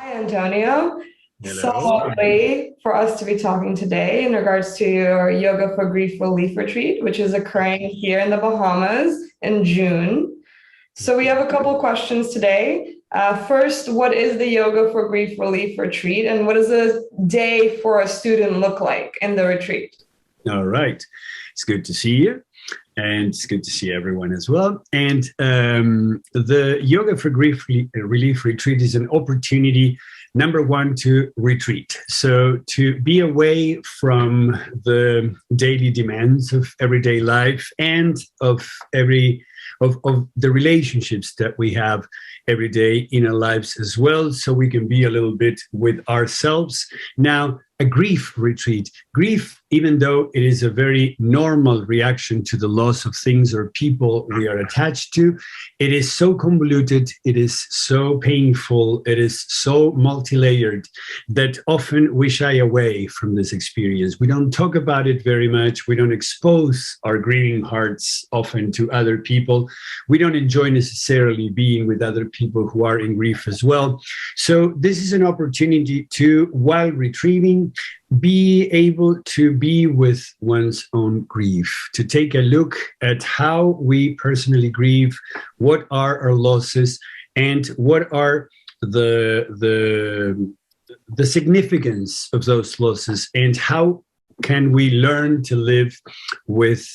Hi, Antonio. So Hello. lovely for us to be talking today in regards to your Yoga for Grief Relief Retreat, which is occurring here in the Bahamas in June. So we have a couple of questions today. First, what is the Yoga for Grief Relief Retreat, and what does a day for a student look like in the retreat? All right. It's good to see you. And it's good to see everyone as well. And the Yoga for Grief Relief Retreat is an opportunity, number one, to retreat. So to be away from the daily demands of everyday life and of the relationships that we have every day in our lives as well, so we can be a little bit with ourselves. Now, a grief retreat. Grief, even though it is a very normal reaction to the loss of things or people we are attached to, it is so convoluted, it is so painful, it is so multi-layered that often we shy away from this experience. We don't talk about it very much. We don't expose our grieving hearts often to other people. We don't enjoy necessarily being with other people who are in grief as well. So this is an opportunity to, while retrieving, be able to be with one's own grief, to take a look at how we personally grieve, what are our losses, and what are the significance of those losses, and how can we learn to live with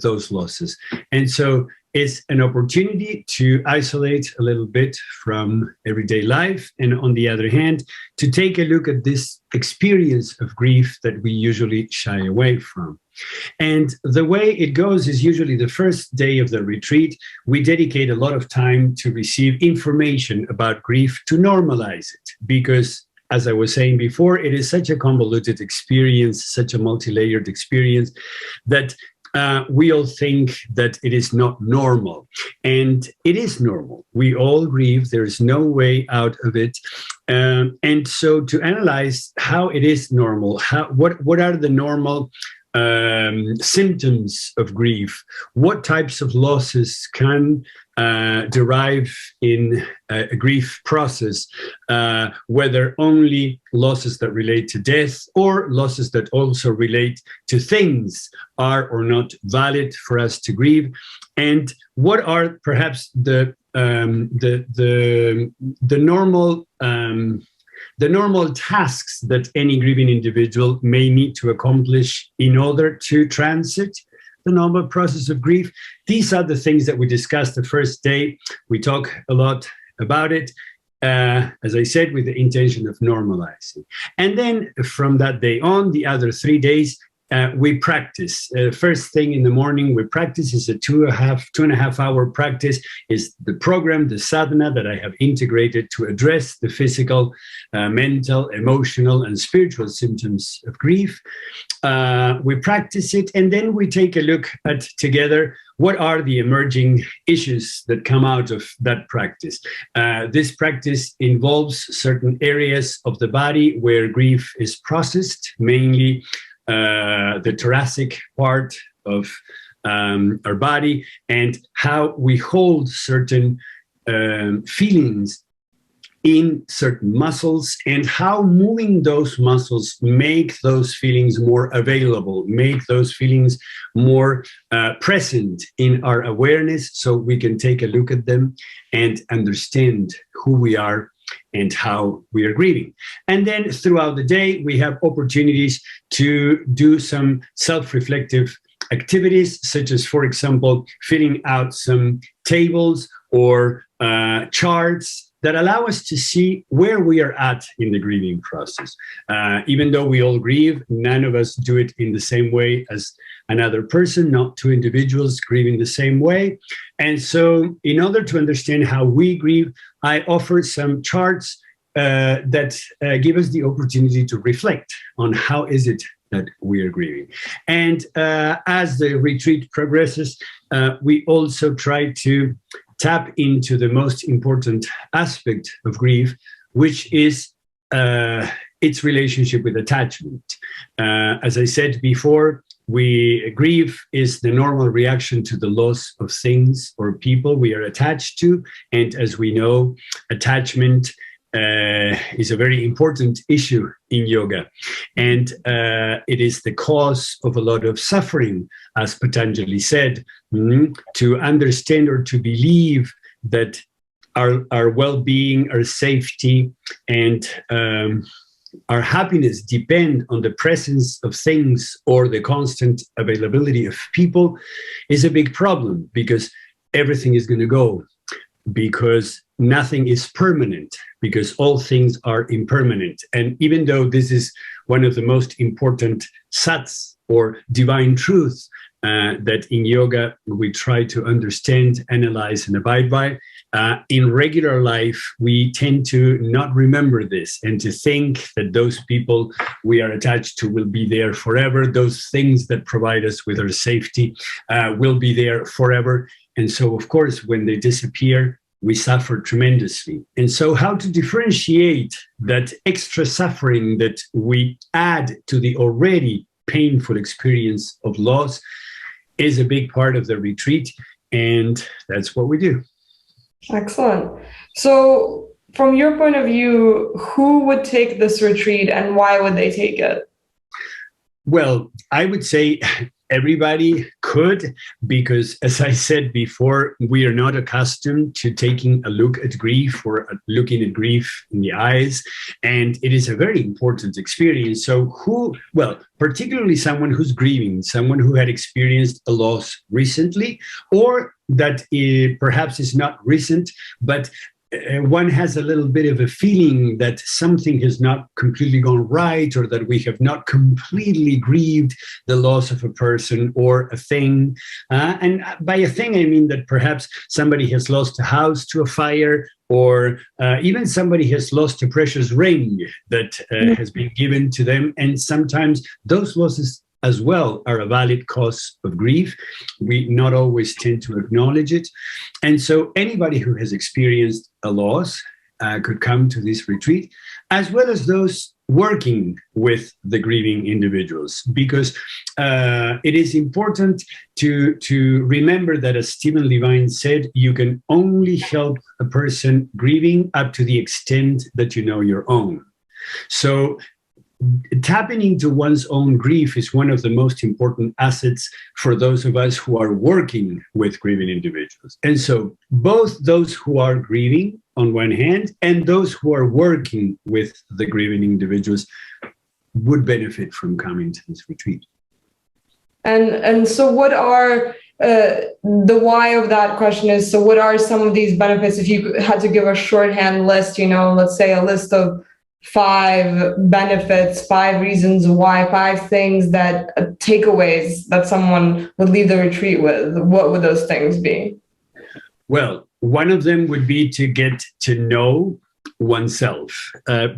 those losses. And so it's an opportunity to isolate a little bit from everyday life, and on the other hand, to take a look at this experience of grief that we usually shy away from. And the way it goes is usually the first day of the retreat, we dedicate a lot of time to receive information about grief, to normalize it, because as I was saying before, it is such a convoluted experience, such a multi-layered experience, that we all think that it is not normal. And it is normal. We all grieve. There is no way out of it. And so to analyze how it is normal, what are the normal symptoms of grief, what types of losses can derive in a grief process, whether only losses that relate to death or losses that also relate to things are or not valid for us to grieve, and what are perhaps the normal tasks that any grieving individual may need to accomplish in order to transit the normal process of grief. These are the things that we discussed the first day. We talk a lot about it, as I said, with the intention of normalizing. And then from that day on, the other 3 days, we practice. First thing in the morning, we practice. Is a two and a half hour practice. Is the program, the sadhana that I have integrated to address the physical, mental, emotional, and spiritual symptoms of grief. We practice it, and then we take a look at together what are the emerging issues that come out of that practice. This practice involves certain areas of the body where grief is processed, mainly the thoracic part of our body, and how we hold certain feelings in certain muscles, and how moving those muscles make those feelings more available, make those feelings more present in our awareness, so we can take a look at them and understand who we are and how we are grieving. And then throughout the day, we have opportunities to do some self-reflective activities, such as, for example, filling out some tables or charts that allow us to see where we are at in the grieving process. Even though we all grieve, none of us do it in the same way as another person, not two individuals grieving the same way. And so in order to understand how we grieve, I offer some charts that give us the opportunity to reflect on how is it that we are grieving. And as the retreat progresses, we also try to tap into the most important aspect of grief, which is its relationship with attachment. As I said before, grief is the normal reaction to the loss of things or people we are attached to. And as we know, attachment is a very important issue in yoga. And it is the cause of a lot of suffering, as Patanjali said. To understand or to believe that our well-being, our safety, and our happiness depend on the presence of things or the constant availability of people is a big problem, because everything is going to go, because nothing is permanent, because all things are impermanent. And even though this is one of the most important sats or divine truths that in yoga we try to understand, analyze, and abide by, in regular life we tend to not remember this, and to think that those people we are attached to will be there forever. Those things that provide us with our safety will be there forever. And so, of course, when they disappear, we suffer tremendously. And so how to differentiate that extra suffering that we add to the already painful experience of loss is a big part of the retreat. And that's what we do. Excellent. So from your point of view, who would take this retreat and why would they take it? Well, I would say everybody could, because, as I said before, we are not accustomed to taking a look at grief or looking at grief in the eyes. And it is a very important experience. So particularly someone who's grieving, someone who had experienced a loss recently, or that perhaps is not recent, but one has a little bit of a feeling that something has not completely gone right, or that we have not completely grieved the loss of a person or a thing. And by a thing, I mean that perhaps somebody has lost a house to a fire, or even somebody has lost a precious ring that has been given to them. And sometimes those losses as well are a valid cause of grief. We not always tend to acknowledge it. And so anybody who has experienced a loss could come to this retreat, as well as those working with the grieving individuals, because it is important to remember that, as Stephen Levine said, you can only help a person grieving up to the extent that you know your own. So tapping into one's own grief is one of the most important assets for those of us who are working with grieving individuals. And so both those who are grieving on one hand and those who are working with the grieving individuals would benefit from coming to this retreat. And so what are the why of that question is, so what are some of these benefits? If you had to give a shorthand list, let's say a list of 5 benefits, 5 reasons why, 5 things that takeaways that someone would leave the retreat with, what would those things be? Well, one of them would be to get to know oneself,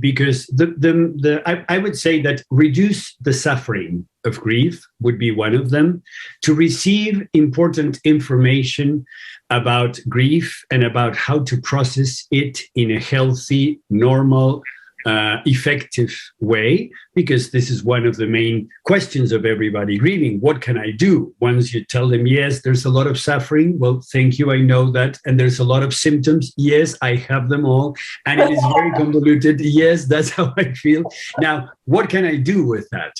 because I would say that reduce the suffering of grief would be one of them. To receive important information about grief and about how to process it in a healthy, normal, effective way, because this is one of the main questions of everybody grieving. What can I do? Once you tell them, yes, there's a lot of suffering. Well, thank you, I know that. And there's a lot of symptoms. Yes, I have them all. And it is very convoluted. Yes, that's how I feel. Now, what can I do with that?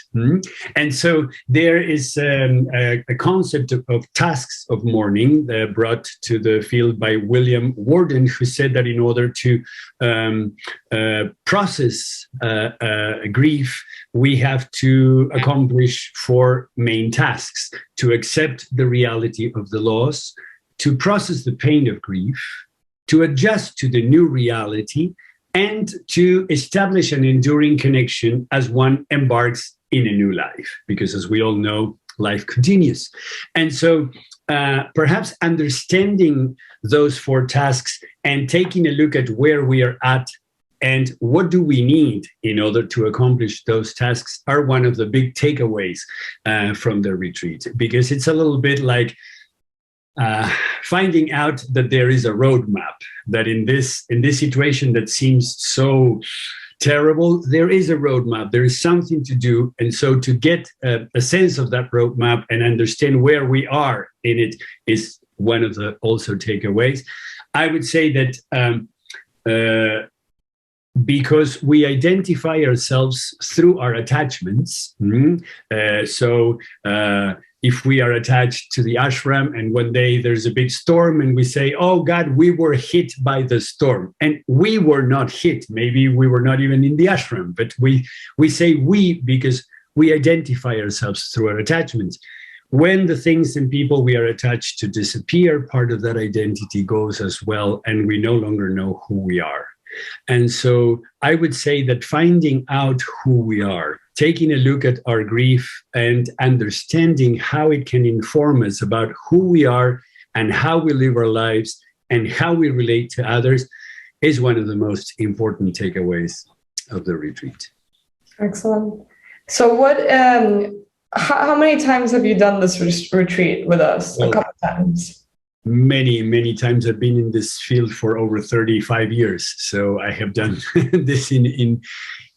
And so there is a concept of tasks of mourning brought to the field by William Worden, who said that in order to process grief, we have to accomplish 4 main tasks: to accept the reality of the loss, to process the pain of grief, to adjust to the new reality, and to establish an enduring connection as one embarks in a new life, because as we all know, life continues. And so perhaps understanding those 4 tasks and taking a look at where we are at and what do we need in order to accomplish those tasks are one of the big takeaways from the retreat, because it's a little bit like finding out that there is a roadmap, that in this situation that seems so terrible, there is a roadmap, there is something to do. And so to get a sense of that roadmap and understand where we are in it is one of the also takeaways. I would say that because we identify ourselves through our attachments. If we are attached to the ashram and one day there's a big storm and we say, oh God, we were hit by the storm. And we were not hit. Maybe we were not even in the ashram, but we say we because we identify ourselves through our attachments. When the things and people we are attached to disappear, part of that identity goes as well, and we no longer know who we are. And so I would say that finding out who we are, taking a look at our grief and understanding how it can inform us about who we are and how we live our lives and how we relate to others is one of the most important takeaways of the retreat. Excellent. So how many times have you done this retreat with us? Well, a couple of times. Many times. I've been in this field for over 35 years. So I have done this in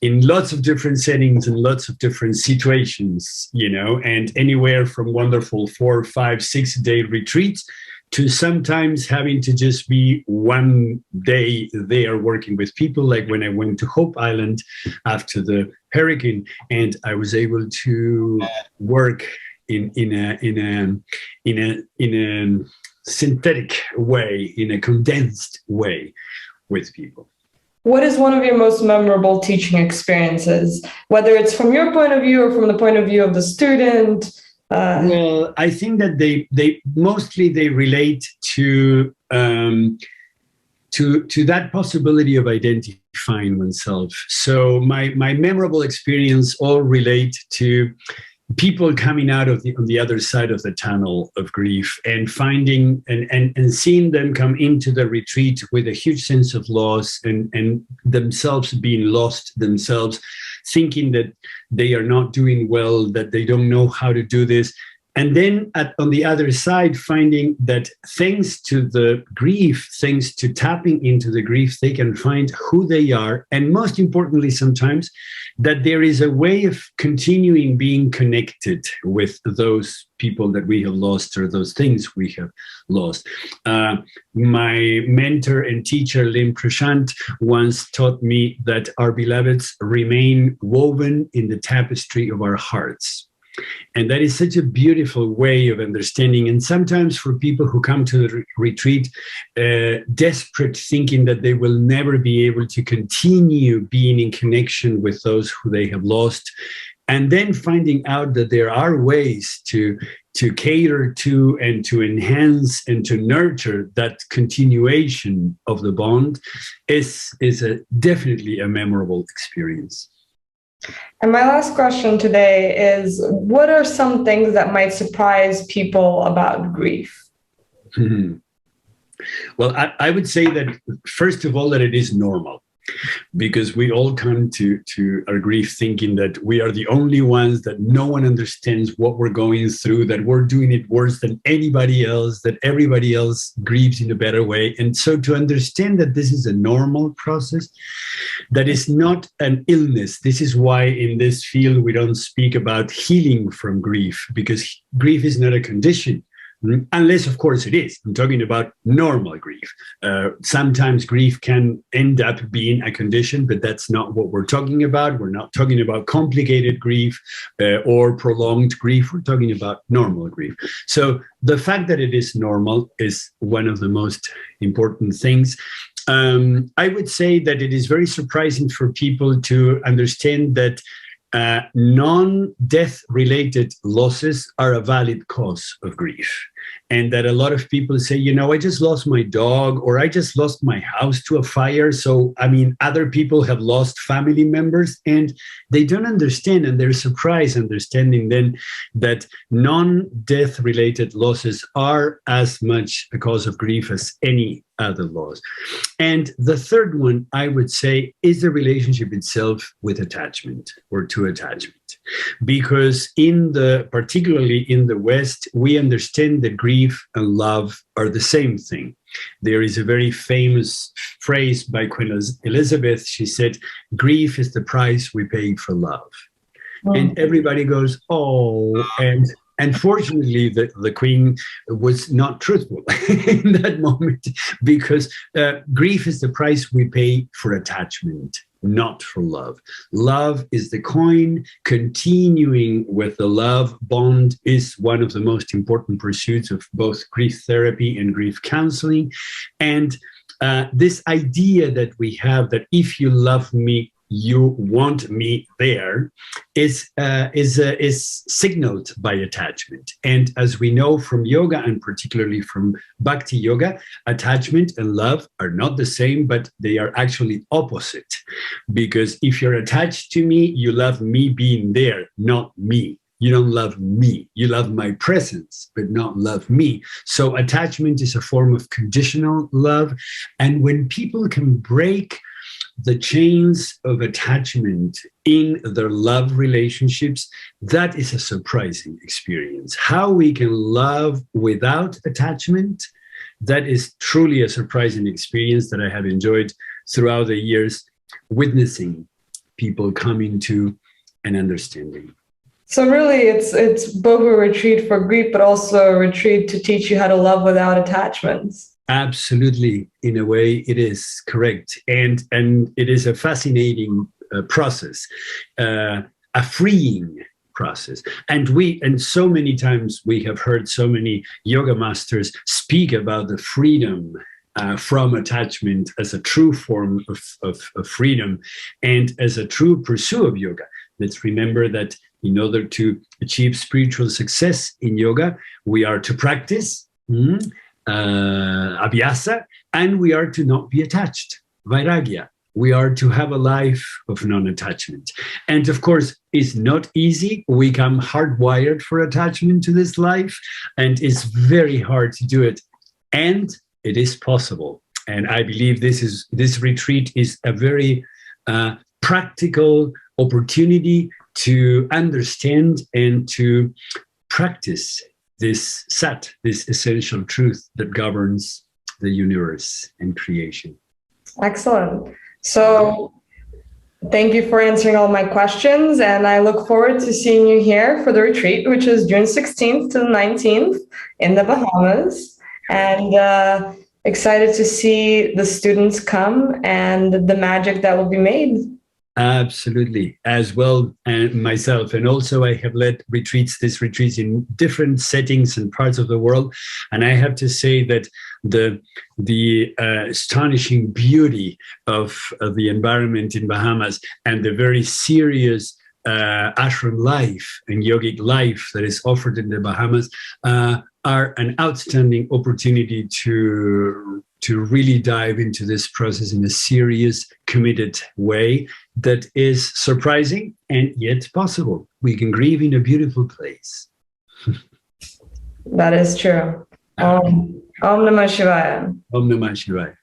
lots of different settings and lots of different situations, and anywhere from wonderful 4, 5, 6 day retreats to sometimes having to just be one day there working with people, like when I went to Hope Island after the hurricane, and I was able to work in a synthetic way, in a condensed way with people. What is one of your most memorable teaching experiences, whether it's from your point of view or from the point of view of the student? Well, I think that they mostly relate to that possibility of identifying oneself. So my memorable experience all relate to people coming out of on the other side of the tunnel of grief and finding and seeing them come into the retreat with a huge sense of loss and themselves being lost themselves, thinking that they are not doing well, that they don't know how to do this. And then on the other side, finding that thanks to the grief, thanks to tapping into the grief, they can find who they are. And most importantly, sometimes that there is a way of continuing being connected with those people that we have lost or those things we have lost. My mentor and teacher, Lim Prashant, once taught me that our beloveds remain woven in the tapestry of our hearts. And that is such a beautiful way of understanding. And sometimes for people who come to the retreat, desperate, thinking that they will never be able to continue being in connection with those who they have lost, and then finding out that there are ways to cater to and to enhance and to nurture that continuation of the bond is definitely a memorable experience. And my last question today is, what are some things that might surprise people about grief? Well, I would say that, first of all, that it is normal. Because we all come to our grief thinking that we are the only ones, that no one understands what we're going through, that we're doing it worse than anybody else, that everybody else grieves in a better way. And so to understand that this is a normal process, that is not an illness. This is why in this field we don't speak about healing from grief, because grief is not a condition. Unless, of course, it is. I'm talking about normal grief. Sometimes grief can end up being a condition, but that's not what we're talking about. We're not talking about complicated grief or prolonged grief. We're talking about normal grief. So the fact that it is normal is one of the most important things. I would say that it is very surprising for people to understand that non-death related losses are a valid cause of grief. And that a lot of people say, I just lost my dog, or I just lost my house to a fire. So, other people have lost family members, and they don't understand, and they're surprised understanding then that non-death related losses are as much a cause of grief as any other loss. And the third one, I would say, is the relationship itself with attachment or to attachment. Because particularly in the West, we understand that grief and love are the same thing. There is a very famous phrase by Queen Elizabeth. She said, "Grief is the price we pay for love." And everybody goes, "Oh," and Unfortunately, the queen was not truthful in that moment, because grief is the price we pay for attachment, not for love. Love is the coin. Continuing with the love bond is one of the most important pursuits of both grief therapy and grief counseling. And this idea that we have that if you love me, you want me there is signaled by attachment. And as we know from yoga, and particularly from bhakti yoga, attachment and love are not the same, but they are actually opposite. Because if you're attached to me, you love me being there, not me. You don't love me. You love my presence, but not love me. So attachment is a form of conditional love. And when people can break the chains of attachment in their love relationships, that is a surprising experience. How we can love without attachment, that is truly a surprising experience that I have enjoyed throughout the years, witnessing people coming to an understanding. So really, it's both a retreat for grief, but also a retreat to teach you how to love without attachments. Absolutely, in a way, it is correct, and it is a fascinating process, a freeing process. And so many times we have heard so many yoga masters speak about the freedom from attachment as a true form of freedom and as a true pursuit of yoga. Let's remember that in order to achieve spiritual success in yoga, we are to practice. Abhyasa, and we are to not be attached, vairagya. We are to have a life of non-attachment. And of course, it's not easy. We come hardwired for attachment to this life, and it's very hard to do it. And it is possible. And I believe this retreat is a very practical opportunity to understand and to practice this sat, this essential truth that governs the universe and creation. Excellent. So thank you for answering all my questions. And I look forward to seeing you here for the retreat, which is June 16th to the 19th in the Bahamas. And excited to see the students come and the magic that will be made. Absolutely, as well, and myself. And also I have led these retreats in different settings and parts of the world. And I have to say that the astonishing beauty of the environment in Bahamas and the very serious ashram life and yogic life that is offered in the Bahamas are an outstanding opportunity to really dive into this process in a serious, committed way that is surprising and yet possible. We can grieve in a beautiful place. That is true. Om Namah Shivaya. Om Namah Shivaya.